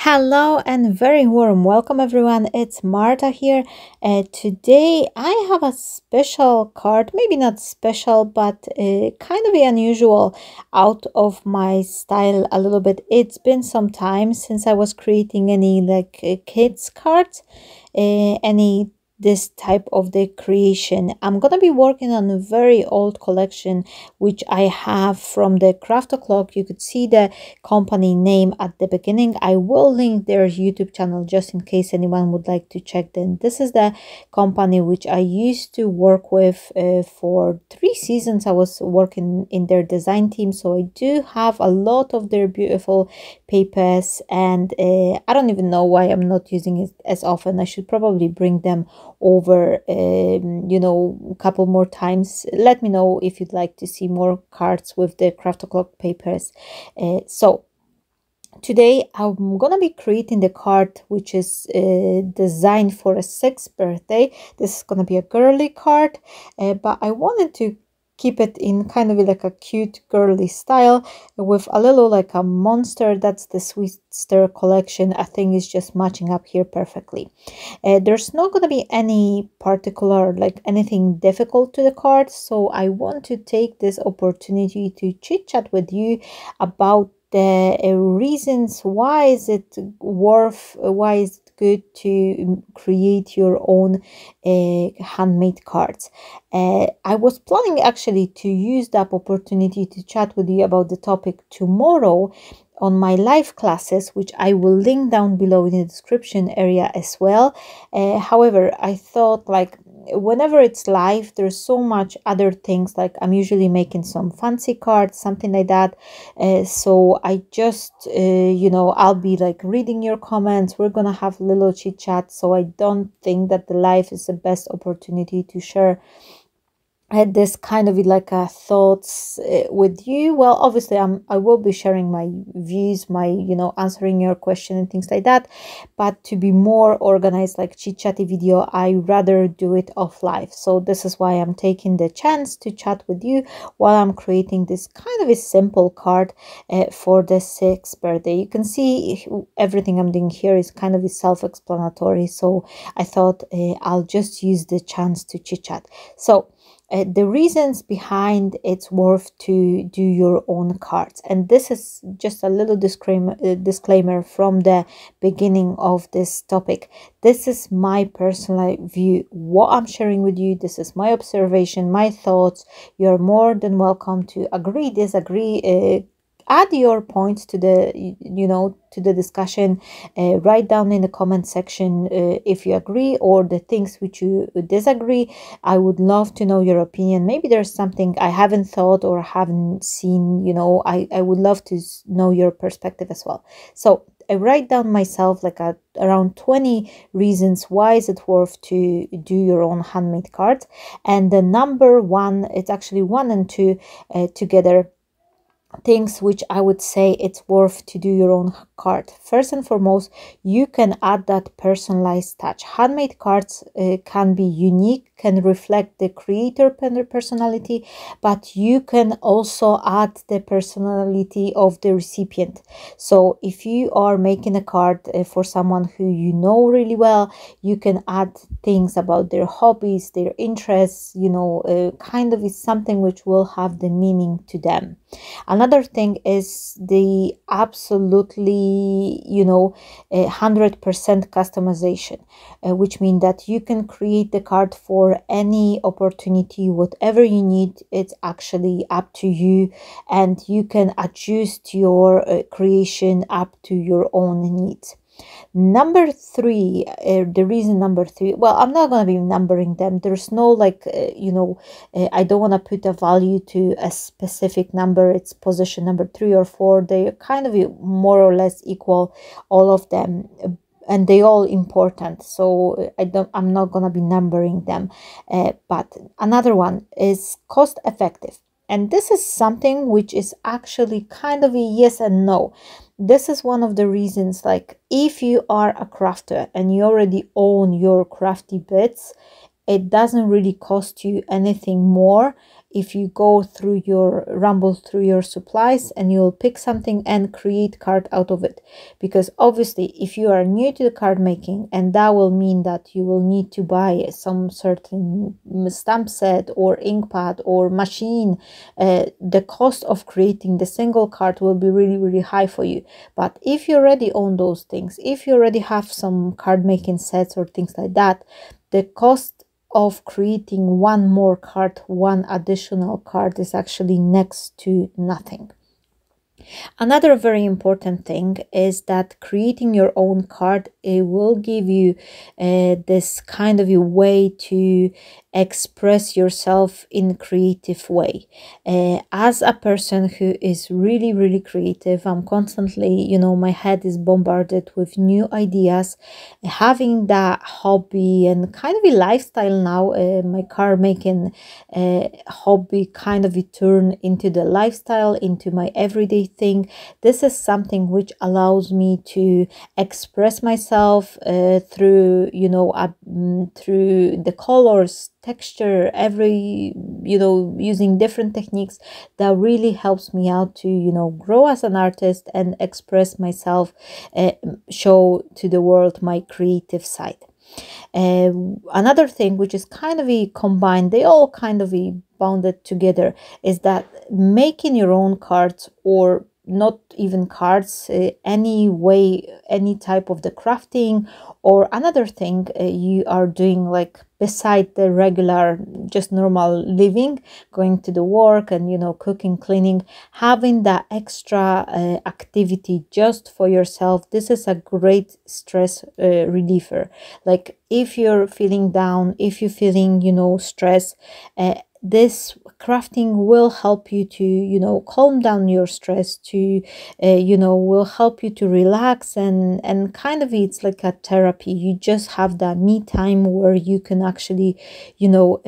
Hello and very warm welcome everyone. It's Marta here. Today I have a special card, maybe not special, but kind of unusual, out of my style a little bit. It's been some time since I was creating any kids cards, any this type of the creation. I'm gonna be working on a very old collection which I have from the craft o'clock. You could see the company name at the beginning. I will link their YouTube channel just in case anyone would like to check them. This is the company which I used to work with for 3 seasons. I was working in their design team, so I do have a lot of their beautiful papers, and I don't even know why I'm not using it as often. I should probably bring them over a couple more times. Let me know if you'd like to see more cards with the craft o'clock papers. So today I'm gonna be creating the card which is designed for a 6th birthday. This is gonna be a girly card, but I wanted to keep it in kind of like a cute girly style with a little like a monster. That's the Sweetster collection. I think it's just matching up here perfectly. There's not going to be any particular like anything difficult to the card, so I want to take this opportunity to chit chat with you about the reasons why is it good to create your own handmade cards. I was planning actually to use that opportunity to chat with you about the topic tomorrow on my live classes, which I will link down below in the description area as well. However, I thought like whenever it's live, there's so much other things, like I'm usually making some fancy cards, something like that. So I just I'll be like reading your comments. We're gonna have a little chit chat, so I don't think that the live is the best opportunity to share this kind of like thoughts with you. Well, obviously I will be sharing my views, my answering your question and things like that, but to be more organized, like chit chatty video, I rather do it off live. So this is why I'm taking the chance to chat with you while I'm creating this kind of a simple card for the 6th birthday. You can see everything I'm doing here is kind of self-explanatory, so I thought I'll just use the chance to chit chat. So the reasons behind it's worth to do your own cards, and this is just a little disclaimer from the beginning of this topic. This is my personal view, what I'm sharing with you. This is my observation, my thoughts. You're more than welcome to agree, disagree, add your points to the to the discussion. Write down in the comment section if you agree or the things which you disagree. I would love to know your opinion. Maybe there's something I haven't thought or haven't seen. I would love to know your perspective as well. So I write down myself like around 20 reasons why is it worth to do your own handmade cards, and the number one, it's actually 1 and 2 together, things which I would say it's worth to do your own card. First and foremost, you can add that personalized touch. Handmade cards can be unique, can reflect the creator personality, but you can also add the personality of the recipient. So if you are making a card for someone who you know really well, you can add things about their hobbies, their interests, kind of is something which will have the meaning to them. Another thing is the absolutely 100% customization, which means that you can create the card for any opportunity, whatever you need. It's actually up to you, and you can adjust your creation up to your own needs. Number 3, the reason number 3, well, I'm not going to be numbering them. There's no I don't want to put a value to a specific number. It's position number 3 or 4. They kind of more or less equal, all of them, and they all important, so I'm not gonna be numbering them. But another one is cost effective, and this is something which is actually kind of a yes and no. This is one of the reasons, like if you are a crafter and you already own your crafty bits, it doesn't really cost you anything more if you go through your rumble through your supplies and you'll pick something and create card out of it. Because obviously if you are new to the card making, and that will mean that you will need to buy some certain stamp set or ink pad or machine, the cost of creating the single card will be really high for you. But if you already own those things, if you already have some card making sets or things like that, the cost of creating one more card, one additional card, is actually next to nothing. Another very important thing is that creating your own card, it will give you this kind of a way to express yourself in a creative way. As a person who is really creative, I'm constantly, you know, my head is bombarded with new ideas. Having that hobby and kind of a lifestyle now, my card making hobby kind of turn into the lifestyle, into my everyday thing. This is something which allows me to express myself through, you know, through the colors, texture, every, you know, using different techniques. That really helps me out to, you know, grow as an artist and express myself, show to the world my creative side. Another thing which is kind of a combined, they all kind of a bounded together, is that making your own cards, or not even cards, any way, any type of the crafting, or another thing you are doing, like beside the regular just normal living, going to the work and, you know, cooking, cleaning, having that extra activity just for yourself, this is a great stress reliever. Like if you're feeling down, if you're feeling, you know, stress, this crafting will help you to, you know, calm down your stress, to you know, will help you to relax, and kind of it's like a therapy. You just have that me time where you can actually, you know,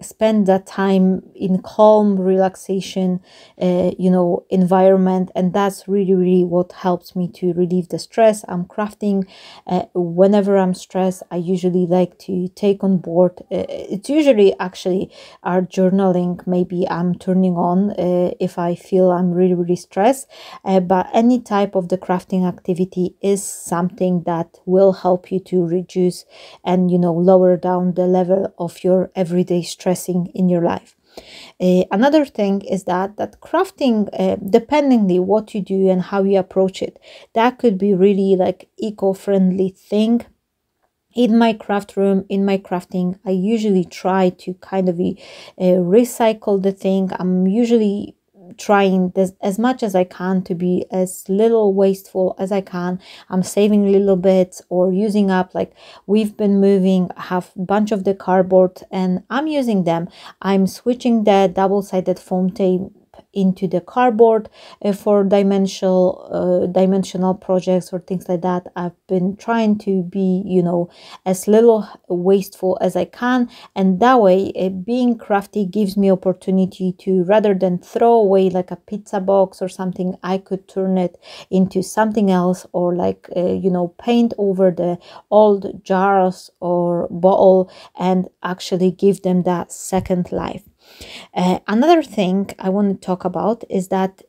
spend that time in calm relaxation, you know, environment, and that's really what helps me to relieve the stress. I'm crafting whenever I'm stressed. I usually like to take on board, it's usually actually our journaling. Maybe I'm turning on if I feel I'm really stressed, but any type of the crafting activity is something that will help you to reduce and, you know, lower down the level of your everyday stressing in your life. Another thing is that crafting, dependingly what you do and how you approach it, that could be really like eco-friendly thing. In my craft room, in my crafting, I usually try to kind of recycle the thing. I'm usually trying this as much as I can to be as little wasteful as I can. I'm saving little bits or using up, like we've been moving, I have a bunch of the cardboard and I'm using them. I'm switching the double-sided foam tape into the cardboard for dimensional projects or things like that. I've been trying to be, you know, as little wasteful as I can, and that way being crafty gives me opportunity to, rather than throw away like a pizza box or something, I could turn it into something else, or like you know, paint over the old jars or bottle and actually give them that second life. Another thing I want to talk about is that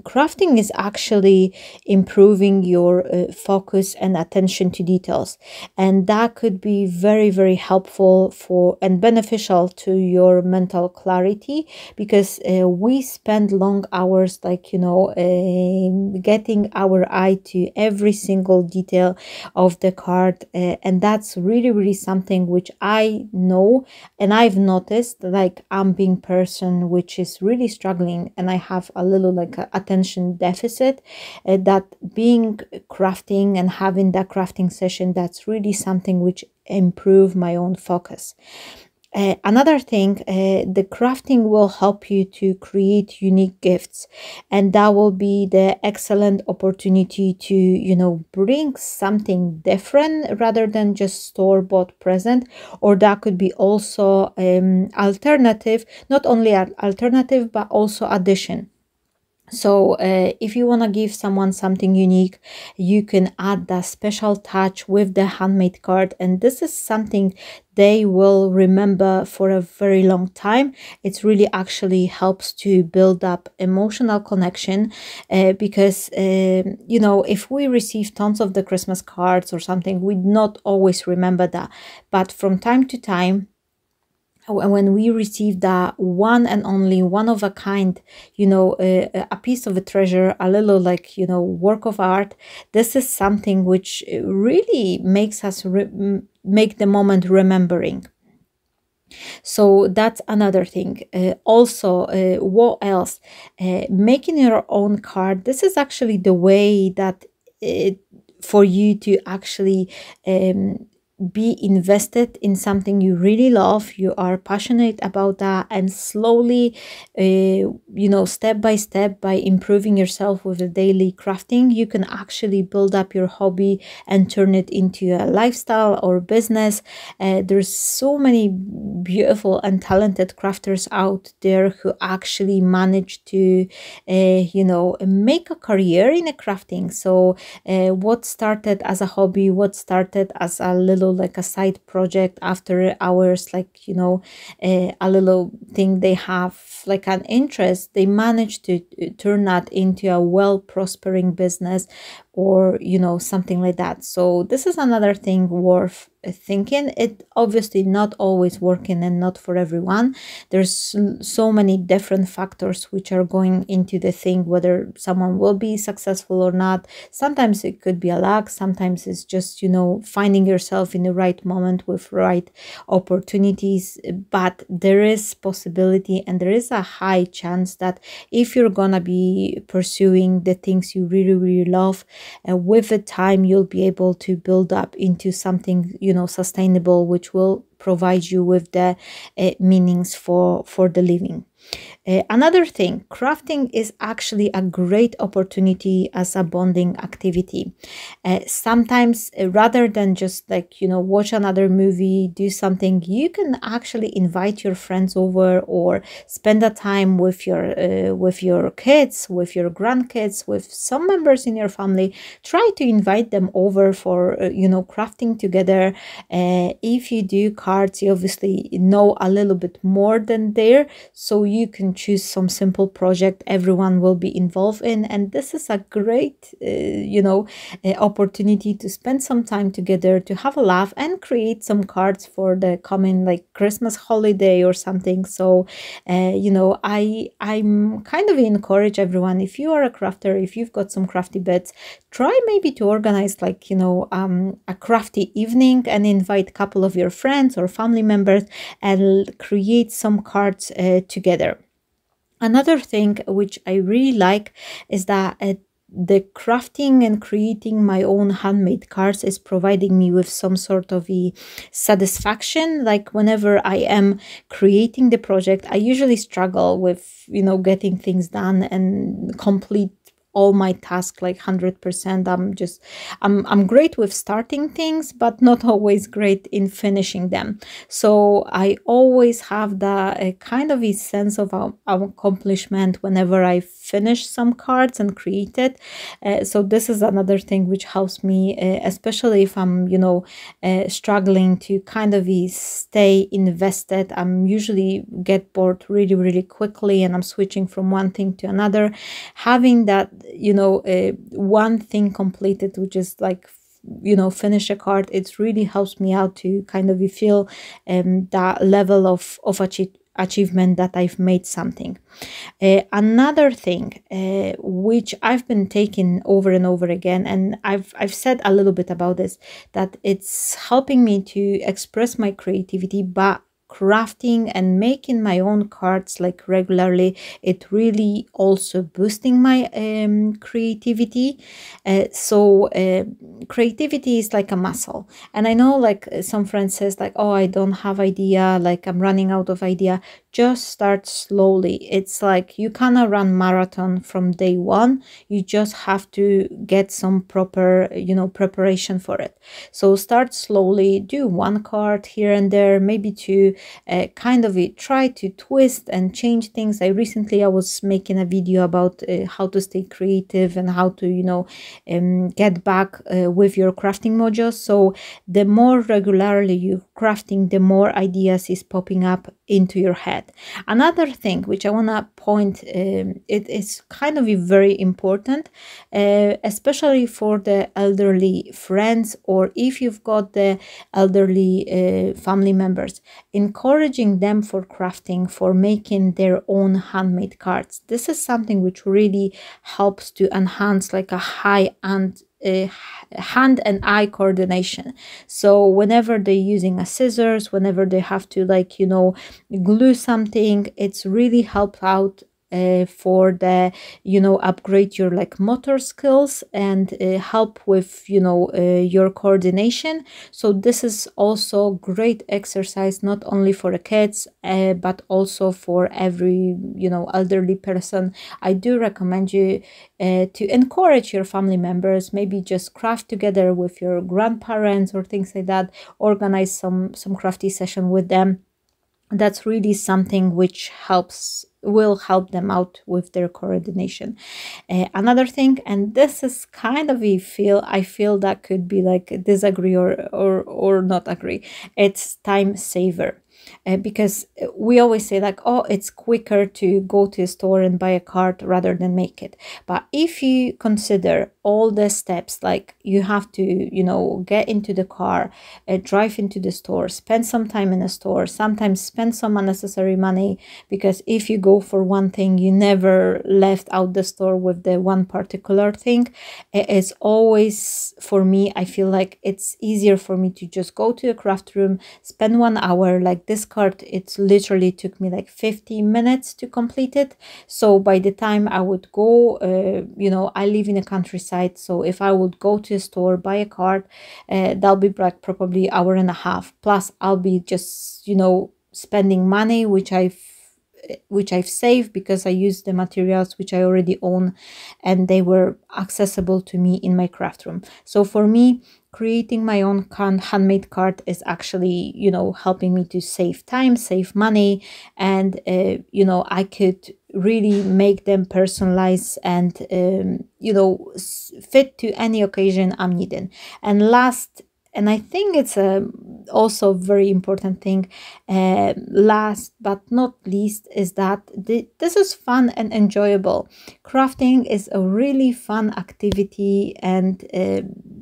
crafting is actually improving your focus and attention to details, and that could be very helpful for and beneficial to your mental clarity, because we spend long hours, like, you know, getting our eye to every single detail of the card, and that's really something which I know and I've noticed, like I'm being person which is really struggling, and I have a little like a attention deficit, that being crafting and having that crafting session, that's really something which improve my own focus. Another thing, the crafting will help you to create unique gifts, and that will be the excellent opportunity to, you know, bring something different rather than just store-bought present. Or that could be also alternative, not only alternative but also addition. So if you want to give someone something unique, you can add that special touch with the handmade card, and this is something they will remember for a very long time. It really actually helps to build up emotional connection, because you know, if we receive tons of the Christmas cards or something, we not always remember that, but from time to time, when we receive that one and only one of a kind, you know, a piece of a treasure, a little, like, you know, work of art, this is something which really makes us make the moment remembering. So that's another thing. Also, what else? Making your own card, this is actually the way that it, for you to actually be invested in something you really love, you are passionate about that, and slowly, you know, step by step, by improving yourself with the daily crafting, you can actually build up your hobby and turn it into a lifestyle or business. There's so many beautiful and talented crafters out there who actually manage to you know, make a career in a crafting. So what started as a hobby, what started as a little, like a side project after hours, like, you know, a little thing they have, like an interest, they manage to turn that into a well prospering business, or, you know, something like that. So this is another thing worth thinking. It obviously not always working and not for everyone. There's so many different factors which are going into the thing, whether someone will be successful or not. Sometimes it could be a luck, sometimes it's just, you know, finding yourself in the right moment with right opportunities. But there is possibility, and there is a high chance that if you're gonna be pursuing the things you really, really love, with the time you'll be able to build up into something, you know, sustainable, which will provide you with the meanings for the living. Another thing, crafting is actually a great opportunity as a bonding activity. Sometimes, rather than just, like, you know, watch another movie, do something, you can actually invite your friends over, or spend a time with your kids, with your grandkids, with some members in your family. Try to invite them over for you know, crafting together. If you do cards, you obviously know a little bit more than there, so you can choose some simple project everyone will be involved in, and this is a great you know, opportunity to spend some time together, to have a laugh, and create some cards for the coming, like, Christmas holiday or something. So you know, I'm kind of encourage everyone, if you are a crafter, if you've got some crafty bits, try maybe to organize, like, you know, a crafty evening, and invite a couple of your friends or family members, and create some cards together. Another thing which I really like is that the crafting and creating my own handmade cards is providing me with some sort of a satisfaction. Like, whenever I am creating the project, I usually struggle with, you know, getting things done and complete all my tasks like 100%. I'm great with starting things, but not always great in finishing them. So I always have the kind of a sense of accomplishment whenever I finish some cards and create it. So this is another thing which helps me, especially if I'm, you know, struggling to kind of stay invested. I'm usually get bored really, really quickly, and I'm switching from one thing to another. Having that, you know, one thing completed, which is like, you know, finish a card, it really helps me out to kind of feel that level of achievement that I've made something. Another thing which I've been taking over and over again, and I've said a little bit about this, that it's helping me to express my creativity, but crafting and making my own cards like regularly, it really also boosting my creativity. So creativity is like a muscle, and I know, like, some friends says, like, oh, I don't have idea, like, I'm running out of idea. just start slowly. It's like you cannot run marathon from day one. You just have to get some proper, preparation for it. So start slowly, do one card here and there, maybe to kind of try to twist and change things. I was making a video about how to stay creative and how to, get back with your crafting mojo. So the more regularly you crafting, the more ideas is popping up into your head. Another thing which I want to point, it is kind of very important, especially for the elderly friends, or if you've got the elderly family members, encouraging them for crafting, for making their own handmade cards. This is something which really helps to enhance like a high-end hand and eye coordination. So whenever they're using a scissors, whenever they have to glue something, it's really help out for the upgrade your motor skills and help with your coordination. So this is also great exercise, not only for the kids but also for every elderly person. I do recommend you to encourage your family members, maybe just craft together with your grandparents or things like that, organize some crafty session with them. That's really something which will help them out with their coordination. Another thing, and this is kind of I feel that could be like disagree or not agree, it's time saver. Because we always say like, oh, it's quicker to go to a store and buy a card rather than make it. But if you consider all the steps, like you have to, get into the car, drive into the store, spend some time in the store, sometimes spend some unnecessary money, because if you go for one thing, you never left out the store with the one particular thing. It's always, for me, I feel like it's easier for me to just go to a craft room, spend 1 hour. Like this card, it literally took me like 50 minutes to complete it. So by the time I would go, I live in a countryside, so if I would go to a store, buy a card, that'll be like probably hour and a half, plus I'll be just spending money which I've saved because I used the materials which I already own and they were accessible to me in my craft room. So for me, creating my own handmade card is actually, helping me to save time, save money, and, I could really make them personalized and, fit to any occasion I'm needing. And last, and I think it's also a very important thing, last but not least, is that this is fun and enjoyable. Crafting is a really fun activity, and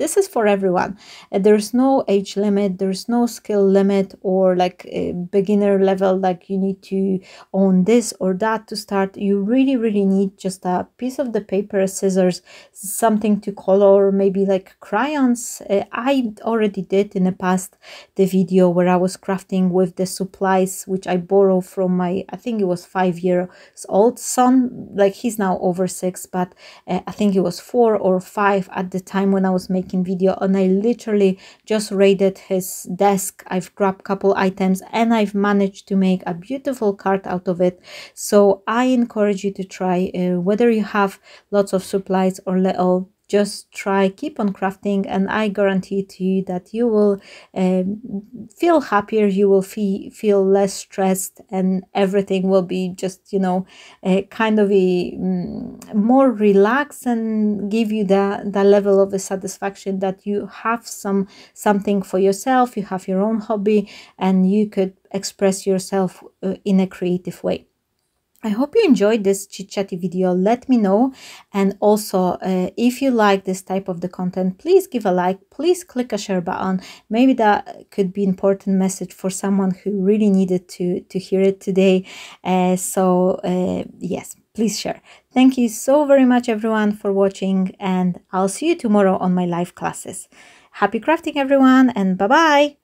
this is for everyone. There's no age limit, there's no skill limit or like a beginner level, like you need to own this or that to start. You really need just a piece of the paper, scissors, something to color, maybe like crayons. I already did in the past the video where I was crafting with the supplies which I borrowed from my, I think it was 5-year-old son. Like he's now over 6, but I think it was 4 or 5 at the time when I was making video, and I literally just raided his desk. I've grabbed a couple items and I've managed to make a beautiful card out of it. So I encourage you to try, whether you have lots of supplies or little, just try, keep on crafting, and I guarantee to you that you will feel happier, you will feel less stressed, and everything will be just kind of a more relaxed, and give you the level of the satisfaction that you have something for yourself, you have your own hobby, and you could express yourself in a creative way. I hope you enjoyed this chit-chatty video. Let me know. And also, if you like this type of the content, please give a like. Please click a share button. Maybe that could be important message for someone who really needed to hear it today. Yes, please share. Thank you so very much, everyone, for watching. And I'll see you tomorrow on my live classes. Happy crafting, everyone, and bye-bye.